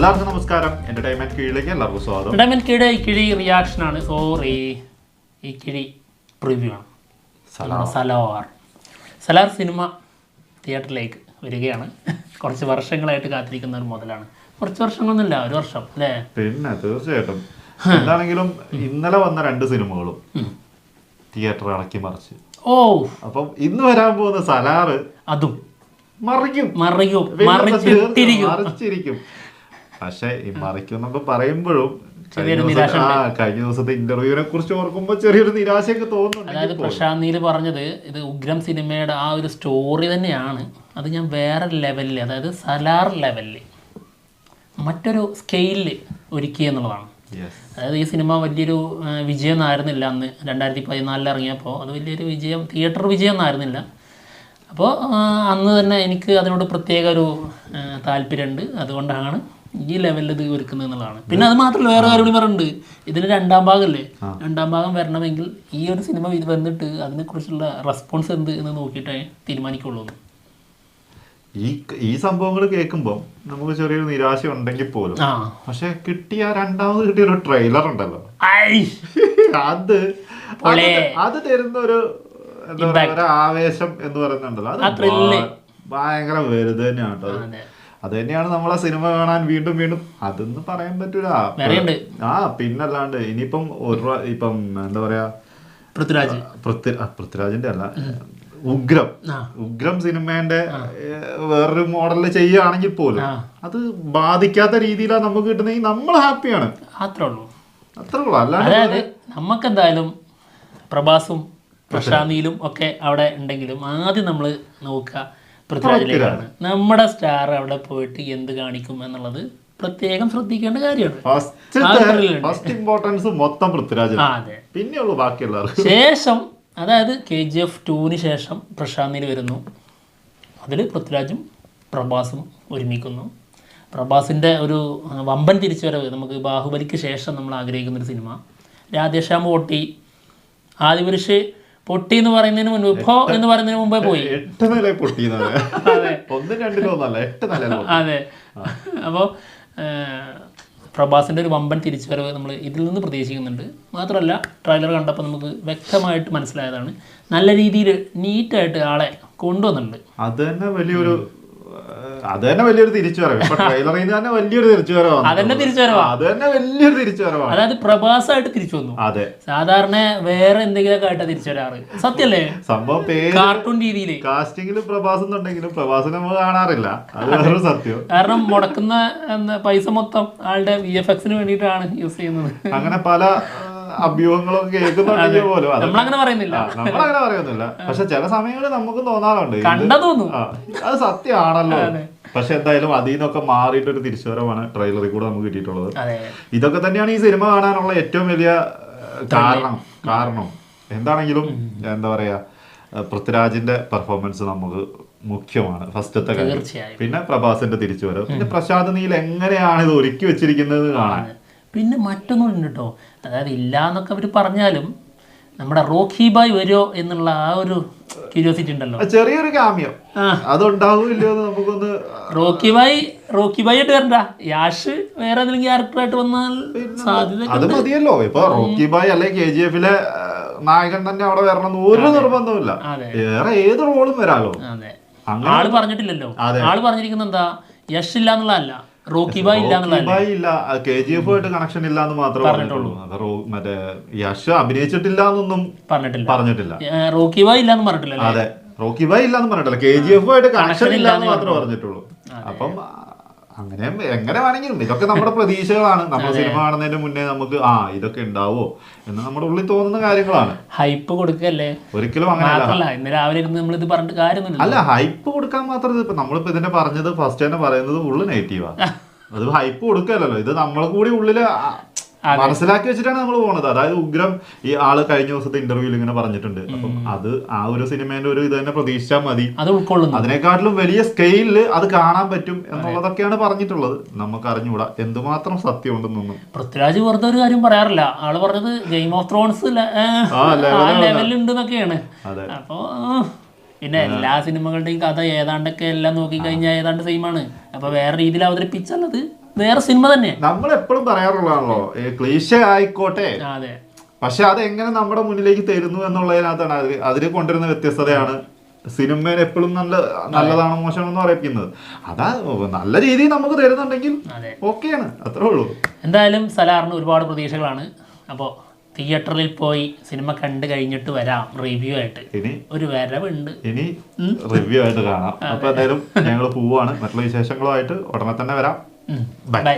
എല്ലാവർക്കും നമസ്കാരം. എന്റർടൈൻമെന്റ് കീഴിലേക്ക് എല്ലാവർക്കും സ്വാഗതം. എന്റർടൈൻമെന്റ് കീഴ് ഈ കിഴി റിയാക്ഷൻ ആണ്. സോറി, ഈ കിഴി പ്രിവ്യൂ ആണ്. സലാർ സിനിമ തിയേറ്ററിലേക്ക് വരികയാണ്. കുറച്ച് വർഷങ്ങളായിട്ട് കാത്തിരിക്കുന്ന ഒരു മുതലാണ്. കുറച്ച് വർഷങ്ങളൊന്നുമില്ല, ഒരു വർഷം അല്ലേ? പിന്നെ തീർച്ചയായിട്ടും എന്താണെങ്കിലും ഇന്നലെ വന്ന 2 സിനിമകളും തിയേറ്റർ ഇളക്കി മറിച്ച്. അപ്പം ഇന്ന് വരാൻ പോകുന്ന സലാറ് അതും മറിച്ചിരിക്കും. പക്ഷെ ഈ മറിക്കും എന്നൊക്കെ പറയുമ്പോഴും കഴിഞ്ഞ ദിവസത്തെ ഇന്റർവ്യൂവിനെ കുറിച്ച് ഓർക്കുമ്പോൾ ചെറിയൊരു നിരാശയൊക്കെ തോന്നുന്നു. അതായത് പ്രശാന്ത് നീൽ പറഞ്ഞത് ഇത് ഉഗ്രം സിനിമയുടെ ആ ഒരു സ്റ്റോറി തന്നെയാണ്. അത് ഞാൻ വേറെ ലെവലിൽ, അതായത് സലാർ ലെവലിൽ മറ്റൊരു സ്കെയിലിൽ ഒരുക്കി എന്നുള്ളതാണ്. അതായത് ഈ സിനിമ വലിയൊരു വിജയമൊന്നും ആയിരുന്നില്ല അന്ന് 2014 ഇറങ്ങിയപ്പോൾ. അത് വലിയൊരു വിജയം, തിയേറ്റർ വിജയമൊന്നും ആയിരുന്നില്ല. അപ്പോൾ അന്ന് തന്നെ എനിക്ക് അതിനോട് പ്രത്യേക ഒരു താല്പര്യമുണ്ട്. അതുകൊണ്ടാണ് ഈ ലെവലിൽ ഇത് ഒരുക്കുന്നത് എന്നുള്ളതാണ്. പിന്നെ അത് മാത്രമല്ല, വേറെ കാര്യം കൂടി പറയുന്നുണ്ട്. ഇതിന് 2ാം ഭാഗമല്ലേ, 2ാം ഭാഗം വരണമെങ്കിൽ ഈ ഒരു സിനിമ ഇത് വന്നിട്ട് അതിനെക്കുറിച്ചുള്ള റെസ്പോൺസ് എന്ത് എന്ന് നോക്കിയിട്ടേ തീരുമാനിക്കുള്ളൂ. ഈ സംഭവങ്ങൾ കേൾക്കുമ്പോൾ നമുക്ക് ചെറിയൊരു നിരാശ ഉണ്ടെങ്കിൽ പോലും, പക്ഷെ രണ്ടാമത് കിട്ടിയ ഒരു ട്രെയിലർ ഉണ്ടല്ലോ, അത് തരുന്ന ഒരു ആവേശം എന്ന് പറയുന്നുണ്ടല്ലോ, അത് ഭയങ്കര വലുത് തന്നെയാണ് കേട്ടോ. അത് തന്നെയാണ് നമ്മളെ സിനിമ കാണാൻ വീണ്ടും വീണ്ടും അതെന്ന് പറയാൻ പറ്റൂല. പിന്നല്ലാണ്ട് ഇനിയിപ്പം ഇപ്പം എന്താ പറയാ, പൃഥ്വിരാജിന്റെ അല്ല, ഉഗ്രം സിനിമേന്റെ വേറൊരു മോഡലിൽ ചെയ്യുകയാണെങ്കിൽ പോലും അത് ബാധിക്കാത്ത രീതിയിലാണ് നമുക്ക് കിട്ടുന്നെങ്കിൽ നമ്മൾ ഹാപ്പിയാണ്. അത്രേ ഉള്ളൂ. അതായത് നമുക്കെന്തായാലും പ്രഭാസും പ്രശാന്ത് നീലും ഒക്കെ അവിടെ ഉണ്ടെങ്കിലും ആദ്യം നമ്മൾ നോക്കുക പൃഥ്വിരാജിലേക്കാണ്. നമ്മുടെ സ്റ്റാർ അവിടെ പോയിട്ട് എന്ത് കാണിക്കും എന്നുള്ളത് പ്രത്യേകം ശ്രദ്ധിക്കേണ്ട കാര്യമാണ്. ഫസ്റ്റ് ഇമ്പോർട്ടൻസ് മൊത്തം പൃഥ്വിരാജ്, പിന്നെയുള്ളൂ ബാക്കിയുള്ളവർക്ക്. ശേഷം അതായത് KGF 2 ശേഷം പ്രശാന്ത് നീൽ വരുന്നു. അതിൽ പൃഥ്വിരാജും പ്രഭാസും ഒരുമിക്കുന്നു. പ്രഭാസിൻ്റെ ഒരു വമ്പൻ തിരിച്ചുവരവ് നമുക്ക് ബാഹുബലിക്ക് ശേഷം നമ്മൾ ആഗ്രഹിക്കുന്നൊരു സിനിമ. രാധേശ്യാം പൊട്ടി, ആദിപുരുഷ് പൊട്ടി എന്ന് പറയുന്നതിന് മുൻപ്, ഇപ്പോ എന്ന് പറയുന്നതിന് മുമ്പേ പോയി. അതെ. അപ്പോൾ പ്രഭാസിൻ്റെ ഒരു വമ്പൻ തിരിച്ചുവരവ് നമ്മൾ ഇതിൽ നിന്ന് പ്രതീക്ഷിക്കുന്നുണ്ട്. മാത്രമല്ല ട്രെയിലർ കണ്ടപ്പോൾ നമുക്ക് വ്യക്തമായിട്ട് മനസ്സിലായതാണ്, നല്ല രീതിയിൽ നീറ്റായിട്ട് ആളെ കൊണ്ടുവന്നിട്ടുണ്ട്. അത് തന്നെ വലിയൊരു തിരിച്ചുവരവ്. അതായത് പ്രഭാസമായിട്ട് തിരിച്ചു വന്നു. സാധാരണ വേറെ എന്തെങ്കിലുമൊക്കെ ആയിട്ടാ തിരിച്ചു വരാറ്. സത്യല്ലേ? സംഭവം കാർട്ടൂൺ രീതിയിൽ കാസ്റ്റിംഗിൽ പ്രഭാസെന്നുണ്ടെങ്കിലും പ്രഭാസിനെ നമുക്ക് കാണാറില്ല. അത് സത്യം. കാരണം മുടക്കുന്ന പൈസ മൊത്തം ആളുടെ VFXന് വേണ്ടിയിട്ടാണ് യൂസ് ചെയ്യുന്നത്. അങ്ങനെ പല അഭ്യൂഹങ്ങളൊക്കെ കേൾക്കുന്നുണ്ടെങ്കിൽ പോലും നമ്മളങ്ങനെ പറയുന്നില്ല. പക്ഷെ ചില സമയങ്ങളിൽ നമുക്ക് തോന്നാറുണ്ട് അത് സത്യമാണല്ലോ. പക്ഷെ എന്തായാലും അതിൽ നിന്നൊക്കെ മാറിയിട്ടൊരു തിരിച്ചുവരവാണ് ട്രെയിലറിൽ കൂടെ നമുക്ക് കിട്ടിയിട്ടുള്ളത്. ഇതൊക്കെ തന്നെയാണ് ഈ സിനിമ കാണാനുള്ള ഏറ്റവും വലിയ കാരണം. എന്താണെങ്കിലും എന്താ പറയാ, പൃഥ്വിരാജിന്റെ പെർഫോമൻസ് നമുക്ക് മുഖ്യമാണ് ഫസ്റ്റത്തെ കാര്യം. പിന്നെ പ്രഭാസിന്റെ തിരിച്ചുവരവ്, പിന്നെ പ്രശാന്ത് നീൽ എങ്ങനെയാണ് ഇത് ഒരുക്കി വെച്ചിരിക്കുന്നത് കാണാൻ. പിന്നെ മറ്റൊന്നുണ്ട് കേട്ടോ, അതായത് ഇല്ല എന്നൊക്കെ അവർ പറഞ്ഞാലും നമ്മുടെ റോക്കി ബായ് വരുമോ എന്നുള്ള ആ ഒരു ക്യൂരിയോസിറ്റി ഉണ്ടല്ലോ, ചെറിയൊരു കാമ്യം അതുണ്ടാവില്ലോ നമുക്കൊന്ന്. റോക്കി ബായ് ആയിട്ട് വരണ്ട, യാഷ് വേറെ ഏതെങ്കിലും ക്യാരക്ടറായിട്ട് വന്നാൽ സാധ്യത അത് മതിയല്ലോ. ഇപ്പൊ റോക്കി ബായ് അല്ലെ KGF നായകൻ തന്നെ അവിടെ വരണം ഒരു നിർബന്ധമില്ല, വേറെ ഏത് റോളും വരാലോ. ആള് പറഞ്ഞിട്ടില്ലല്ലോ, ആള് പറഞ്ഞിരിക്കുന്ന എന്താ, യഷ് ഇല്ല എന്നുള്ളതല്ല, റോക്കി ബായ് ഇല്ല, KGF ആയിട്ട് കണക്ഷൻ ഇല്ല എന്ന് മാത്രമേ പറഞ്ഞിട്ടുള്ളൂ. മറ്റേ യഷ് അഭിനയിച്ചിട്ടില്ല എന്നൊന്നും പറഞ്ഞിട്ടില്ല. റോക്കി ബായ് ഇല്ലാന്ന് പറഞ്ഞിട്ടില്ല. അതെ, റോക്കി ബായ് ഇല്ലാന്ന് പറഞ്ഞിട്ടില്ല, KGF ആയിട്ട് കണക്ഷൻ ഇല്ല എന്ന് മാത്രമേ പറഞ്ഞിട്ടുള്ളൂ. അപ്പം അങ്ങനെ എങ്ങനെ വേണമെങ്കിലും ഇതൊക്കെ നമ്മുടെ പ്രതീക്ഷകളാണ്. നമ്മൾ സിനിമ കാണുന്നതിന് മുന്നേ നമുക്ക് ഇതൊക്കെ ഉണ്ടാവോ എന്ന് നമ്മുടെ ഉള്ളിൽ തോന്നുന്ന കാര്യങ്ങളാണ്. ഹൈപ്പ് കൊടുക്കല്ലേ, ഒരിക്കലും അങ്ങനെയല്ല. ഇന്ന് രാവിലെ ഇരുന്ന് നമ്മൾ ഇത് പറഞ്ഞിട്ട് കാര്യമൊന്നുമില്ല. അല്ല, ഹൈപ്പ് കൊടുക്കാൻ മാത്രം ഇപ്പൊ നമ്മളിപ്പോ ഇതിനെ പറഞ്ഞത് ഫസ്റ്റ് തന്നെ പറയുന്നത് ഉള്ളു നെഗറ്റീവാ. അത് ഹൈപ്പ് കൊടുക്കല്ലോ, ഇത് നമ്മളെ കൂടി ഉള്ളില് മനസ്സിലാക്കി വെച്ചിട്ടാണ് നമ്മൾ പോണത്. അതായത് ഉഗ്രം ഈ ആള് കഴിഞ്ഞ ദിവസത്തെ ഇന്റർവ്യൂവിൽ ഇങ്ങനെ പറഞ്ഞിട്ടുണ്ട്. അപ്പം അത് ആ ഒരു സിനിമേന്റെ ഒരു ഇത് തന്നെ പ്രതീക്ഷിച്ചാൽ മതി, അത് ഉൾക്കൊള്ളുന്നു. അതിനെക്കാട്ടിലും വലിയ സ്കെയിലില് അത് കാണാൻ പറ്റും എന്നുള്ളതൊക്കെയാണ് പറഞ്ഞിട്ടുള്ളത്. നമുക്ക് അറിഞ്ഞുകൂടാ എന്തുമാത്രം സത്യം ഉണ്ടെന്നൊന്നും. പൃഥ്വിരാജ് വെറുതെ ഒരു കാര്യം പറയാറില്ല. ആള് പറഞ്ഞത് ഗെയിം ഓഫ് ത്രോൺസ് ലെവലുണ്ടെന്നൊക്കെയാണ്. അപ്പൊ പിന്നെ എല്ലാ സിനിമകളുടെയും കഥ ഏതാണ്ടൊക്കെ എല്ലാം നോക്കിക്കഴിഞ്ഞാൽ ഏതാണ്ട് സെയിം ആണ്. അപ്പൊ വേറെ രീതിയിൽ അവതരിപ്പിച്ചാൽ അത് വേറെ സിനിമ തന്നെ. നമ്മൾ എപ്പോഴും പറയാറുള്ളതാണല്ലോ ക്ലീശ ആയിക്കോട്ടെ, അതെ, പക്ഷെ അതെങ്ങനെ നമ്മുടെ മുന്നിലേക്ക് തരുന്നു എന്നുള്ളതിനകത്താണ് അതിൽ കൊണ്ടുവരുന്ന വ്യത്യസ്തതയാണ് സിനിമയിൽ എപ്പോഴും നല്ലതാണ് മോശമാണെന്ന് പറയിപ്പിക്കുന്നത്. അതാ നല്ല രീതിയിൽ നമുക്ക് തരുന്നുണ്ടെങ്കിൽ ഓക്കെയാണ്, അത്രേ ഉള്ളൂ. എന്തായാലും സലാറിന് ഒരുപാട് പ്രതീക്ഷകളാണ്. അപ്പോൾ തിയേറ്ററിൽ പോയി സിനിമ കണ്ടു കഴിഞ്ഞിട്ട് വരാം റിവ്യൂ ആയിട്ട്. ഇനി ഒരു വരവുണ്ട്, ഇനി റിവ്യൂ ആയിട്ട് കാണാം. അപ്പൊ എന്തായാലും ഞങ്ങൾ പോവാണ്. മറ്റുള്ള വിശേഷങ്ങളുമായിട്ട് ഉടനെ തന്നെ വരാം. ബൈ.